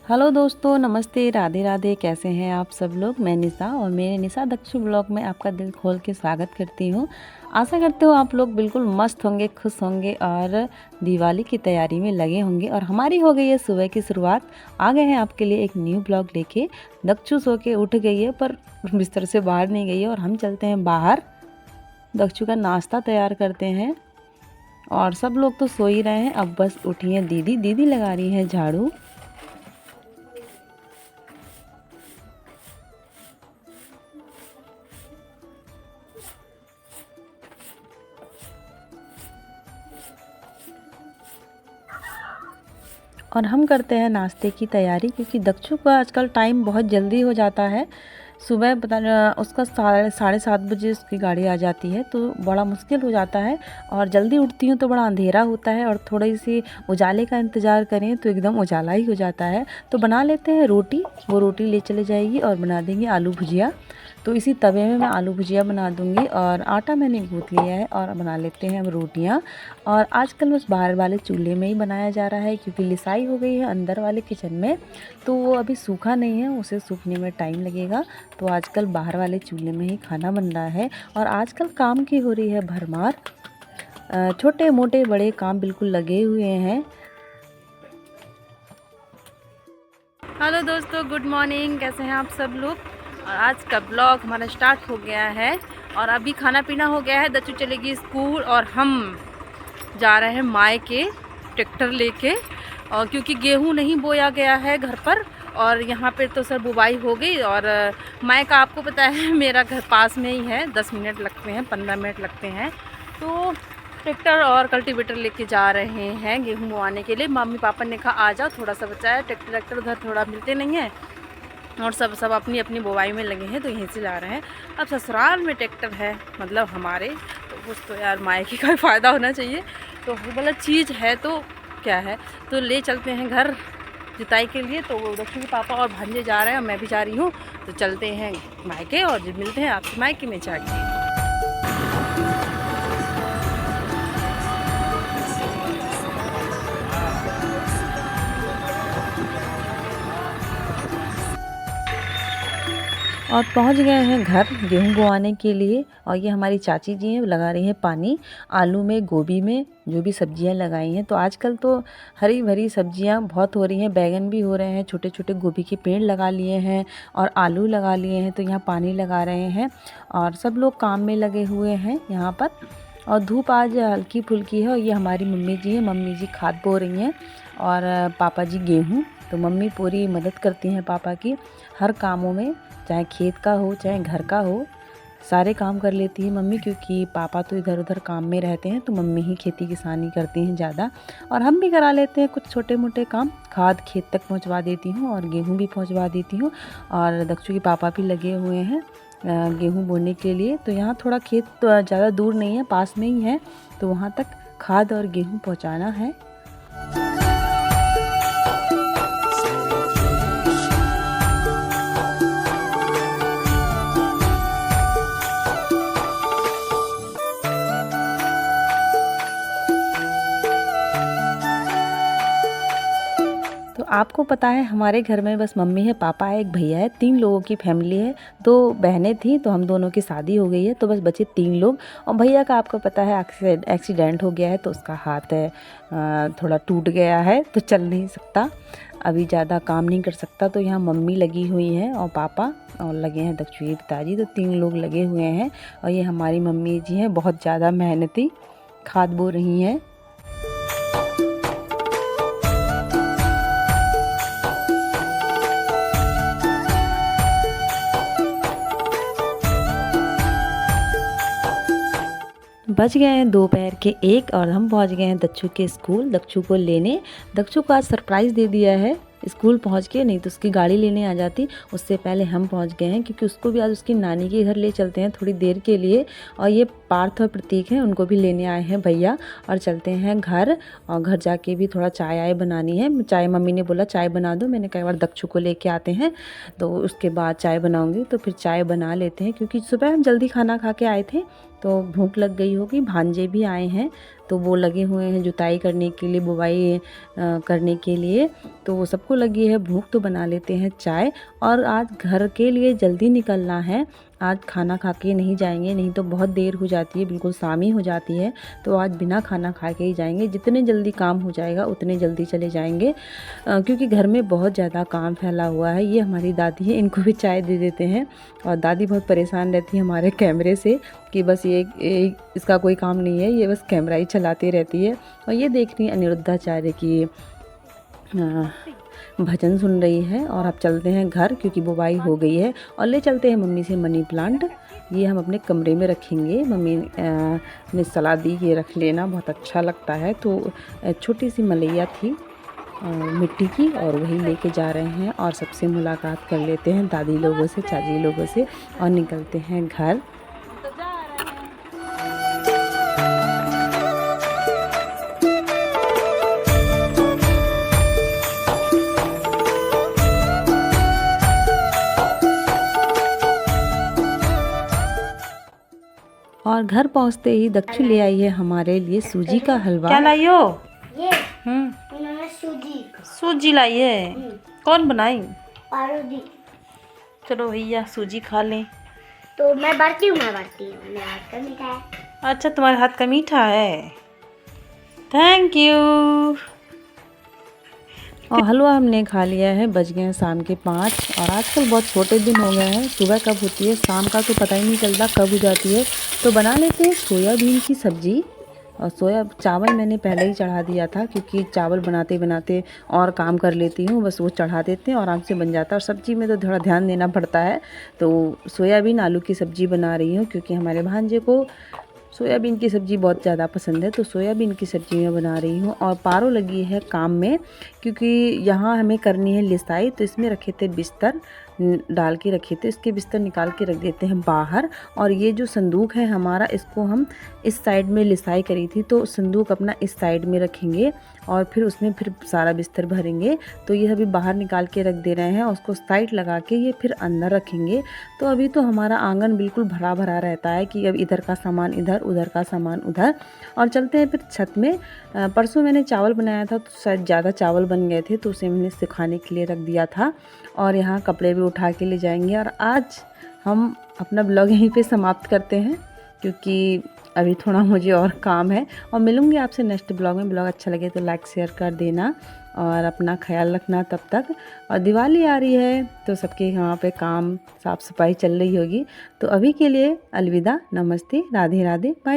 Hello दोस्तों, नमस्ते, राधे राधे। कैसे हैं आप सब लोग। मैं निशा और मेरे निशा दक्षु ब्लॉग में आपका दिल खोल के स्वागत करती हूँ। आशा करते हो आप लोग बिल्कुल मस्त होंगे, खुश होंगे और दिवाली की तैयारी में लगे होंगे। और हमारी हो गई है सुबह की शुरुआत। आ गए हैं आपके लिए एक न्यू ब्लॉग लेके। दक्षु सो के उठ गई है पर बिस्तर से बाहर नहीं गई है और हम चलते हैं बाहर। दक्षु का नाश्ता तैयार करते हैं और सब लोग तो सो ही रहे हैं। अब बस उठी हैं दीदी। दीदी लगा रही हैं झाड़ू। और हम करते हैं नाश्ते की तैयारी, क्योंकि दक्षु का आजकल टाइम बहुत जल्दी हो जाता है। सुबह पता उसका 7:30 बजे उसकी गाड़ी आ जाती है, तो बड़ा मुश्किल हो जाता है। और जल्दी उठती हूँ तो बड़ा अंधेरा होता है और थोड़ी सी उजाले का इंतज़ार करें तो एकदम उजाला ही हो जाता है। तो बना लेते हैं रोटी। वो रोटी ले चले जाएगी और बना देंगे आलू भुजिया। तो इसी तवे में मैं आलू भुजिया बना दूंगी और आटा मैंने गूँथ लिया है और बना लेते हैं हम रोटियां। और आजकल बस बाहर वाले चूल्हे में ही बनाया जा रहा है, क्योंकि लिसाई हो गई है अंदर वाले किचन में, तो वो अभी सूखा नहीं है, उसे सूखने में टाइम लगेगा। तो आजकल बाहर वाले चूल्हे में ही खाना बन रहा है। और आजकल काम की हो रही है भरमार। छोटे मोटे बड़े काम बिल्कुल लगे हुए हैं। हेलो दोस्तों, गुड मॉर्निंग। कैसे हैं आप सब लोग। और आज का ब्लॉग हमारा स्टार्ट हो गया है और अभी खाना पीना हो गया है। दच्चू चलेगी स्कूल और हम जा रहे हैं मायके ट्रैक्टर लेके। और क्योंकि गेहूं नहीं बोया गया है घर पर और यहाँ पे तो सर बुवाई हो गई। और मायका आपको पता है मेरा घर पास में ही है, 10 मिनट लगते हैं, 15 मिनट लगते हैं। तो ट्रैक्टर और कल्टीवेटर लेके जा रहे हैं गेहूं बोआने के लिए। मम्मी पापा ने कहा आ जाओ, थोड़ा सा बचा है। ट्रैक्टर उधर थोड़ा मिलते नहीं है और सब अपनी अपनी बुवाई में लगे हैं, तो यहीं से ला रहे हैं। अब ससुराल में ट्रैक्टर है, मतलब हमारे, तो कुछ तो यार मायके का फ़ायदा होना चाहिए। तो मतलब चीज़ है तो क्या है, तो ले चलते हैं घर जुताई के लिए। तो दक्षु के पापा और भांजे जा रहे हैं और मैं भी जा रही हूँ। तो चलते हैं मायके और मिलते हैं आपसे मायके में जाके। और पहुंच गए हैं घर गेहूं बोआने के लिए। और ये हमारी चाची जी हैं, लगा रही हैं पानी आलू में, गोभी में, जो भी सब्जियां लगाई हैं। तो आजकल तो हरी भरी सब्जियां बहुत हो रही हैं, बैगन भी हो रहे हैं, छोटे छोटे गोभी के पेड़ लगा लिए हैं और आलू लगा लिए हैं। तो यहाँ पानी लगा रहे हैं और सब लोग काम में लगे हुए हैं यहाँ पर। और धूप आज हल्की फुल्की है। और ये हमारी मम्मी जी हैं, मम्मी जी खाद बो रही हैं और पापा जी गेहूँ। तो मम्मी पूरी मदद करती हैं पापा की हर कामों में, चाहे खेत का हो चाहे घर का हो, सारे काम कर लेती है मम्मी। क्योंकि पापा तो इधर उधर काम में रहते हैं, तो मम्मी ही खेती किसानी करती हैं ज़्यादा। और हम भी करा लेते हैं कुछ छोटे मोटे काम। खाद खेत तक पहुंचवा देती हूँ और गेहूँ भी पहुंचवा देती हूँ। और दक्षु के पापा भी लगे हुए हैं गेहूँ बोने के लिए। तो यहाँ थोड़ा खेत तो ज़्यादा दूर नहीं है, पास में ही है, तो वहाँ तक खाद और गेहूँ पहुँचाना है। तो आपको पता है हमारे घर में बस मम्मी है, पापा है, एक भैया है, 3 लोगों की फैमिली है। 2 बहनें थी तो हम दोनों की शादी हो गई है, तो बस बचे 3 लोग। और भैया का आपको पता है एक्सीडेंट हो गया है, तो उसका हाथ थोड़ा टूट गया है, तो चल नहीं सकता, अभी ज़्यादा काम नहीं कर सकता। तो यहाँ मम्मी लगी हुई हैं और पापा और लगे हैं दक्षु के पिताजी। तो 3 लोग लगे हुए हैं। और ये हमारी मम्मी जी हैं, बहुत ज़्यादा मेहनती, खाद बो रही हैं। बज गए हैं दोपहर के 1 और हम पहुंच गए हैं दक्षु के स्कूल दक्षु को लेने। दक्षु को आज सरप्राइज़ दे दिया है स्कूल पहुंच के, नहीं तो उसकी गाड़ी लेने आ जाती। उससे पहले हम पहुंच गए हैं, क्योंकि उसको भी आज उसकी नानी के घर ले चलते हैं थोड़ी देर के लिए। और ये पार्थ और प्रतीक हैं, उनको भी लेने आए हैं भैया। और चलते हैं घर, और घर जाके भी थोड़ा चाय आय बनानी है। चाय मम्मी ने बोला चाय बना दो, मैंने कहा एक बार दक्षु को लेके आते हैं तो उसके बाद चाय बनाऊंगी। तो फिर चाय बना लेते हैं, क्योंकि सुबह हम जल्दी खाना खा के आए थे तो भूख लग गई होगी। भांजे भी आए हैं तो वो लगे हुए हैं जुताई करने के लिए, बुवाई करने के लिए, तो वो सबको लगी है भूख। तो बना लेते हैं चाय। और आज घर के लिए जल्दी निकलना है, आज खाना खा के नहीं जाएंगे, नहीं तो बहुत देर हो जाती है, बिल्कुल शाम ही हो जाती है। तो आज बिना खाना खा के ही जाएंगे, जितने जल्दी काम हो जाएगा उतने जल्दी चले जाएंगे, क्योंकि घर में बहुत ज़्यादा काम फैला हुआ है। ये हमारी दादी है, इनको भी चाय दे देते हैं। और दादी बहुत परेशान रहती है हमारे कैमरे से कि बस ये इसका कोई काम नहीं है, ये बस कैमरा ही चलाती रहती है। और ये देख रही है अनिरुद्धाचार्य की भजन सुन रही है। और अब चलते हैं घर, क्योंकि बुवाई हो गई है। और ले चलते हैं मम्मी से मनी प्लांट, ये हम अपने कमरे में रखेंगे। मम्मी ने सलाह दी ये रख लेना, बहुत अच्छा लगता है। तो छोटी सी मलैया थी मिट्टी की, और वही लेके जा रहे हैं। और सबसे मुलाकात कर लेते हैं दादी लोगों से, चाची लोगों से, और निकलते हैं घर। और घर पहुंचते ही दक्षु ले आई है हमारे लिए सूजी का हलवा। क्या लाई हो? ये उन्होंने सूजी सूजी लाई है। कौन बनाई? पारोदी। चलो भैया सूजी खा लें। तो मैं बढ़ती हूँ मेरे हाथ का मीठा है। अच्छा तुम्हारे हाथ का मीठा है, थैंक यू। और हलवा हमने खा लिया है, बज गए हैं शाम के 5। और आजकल बहुत छोटे दिन हो गए हैं, सुबह कब होती है शाम का तो पता ही नहीं चलता कब हो जाती है। तो बना लेते हैं सोयाबीन की सब्ज़ी। और चावल मैंने पहले ही चढ़ा दिया था, क्योंकि चावल बनाते बनाते और काम कर लेती हूँ, बस वो चढ़ा देते हैं और आराम से बन जाता है। और सब्ज़ी में तो थोड़ा ध्यान देना पड़ता है। तो सोयाबीन आलू की सब्ज़ी बना रही हूँ, क्योंकि हमारे भांजे को सोयाबीन की सब्ज़ी बहुत ज़्यादा पसंद है। तो सोयाबीन की सब्ज़ी मैं बना रही हूँ। और पारो लगी है काम में, क्योंकि यहाँ हमें करनी है लिसाई। तो इसमें रखे थे बिस्तर डाल के रखे थे, इसके बिस्तर निकाल के रख देते हैं बाहर। और ये जो संदूक है हमारा, इसको हम इस साइड में लिसाई करी थी, तो संदूक अपना इस साइड में रखेंगे और फिर उसमें फिर सारा बिस्तर भरेंगे। तो ये अभी बाहर निकाल के रख दे रहे हैं, और उसको साइड लगा के ये फिर अंदर रखेंगे। तो अभी तो हमारा आंगन बिल्कुल भरा भरा रहता है कि अब इधर का सामान इधर, उधर का सामान उधर। और चलते हैं फिर छत में। परसों मैंने चावल बनाया था, तो शायद ज़्यादा चावल बन गए थे, तो उसे मैंने सुखाने के लिए रख दिया था। और यहाँ कपड़े भी उठा के ले जाएंगे। और आज हम अपना ब्लॉग यहीं पे समाप्त करते हैं, क्योंकि अभी थोड़ा मुझे और काम है। और मिलूँगी आपसे नेक्स्ट ब्लॉग में। ब्लॉग अच्छा लगे तो लाइक शेयर कर देना, और अपना ख्याल रखना तब तक। और दिवाली आ रही है तो सबके यहाँ पे काम साफ़ सफाई चल रही होगी। तो अभी के लिए अलविदा, नमस्ते, राधे राधे, बाय।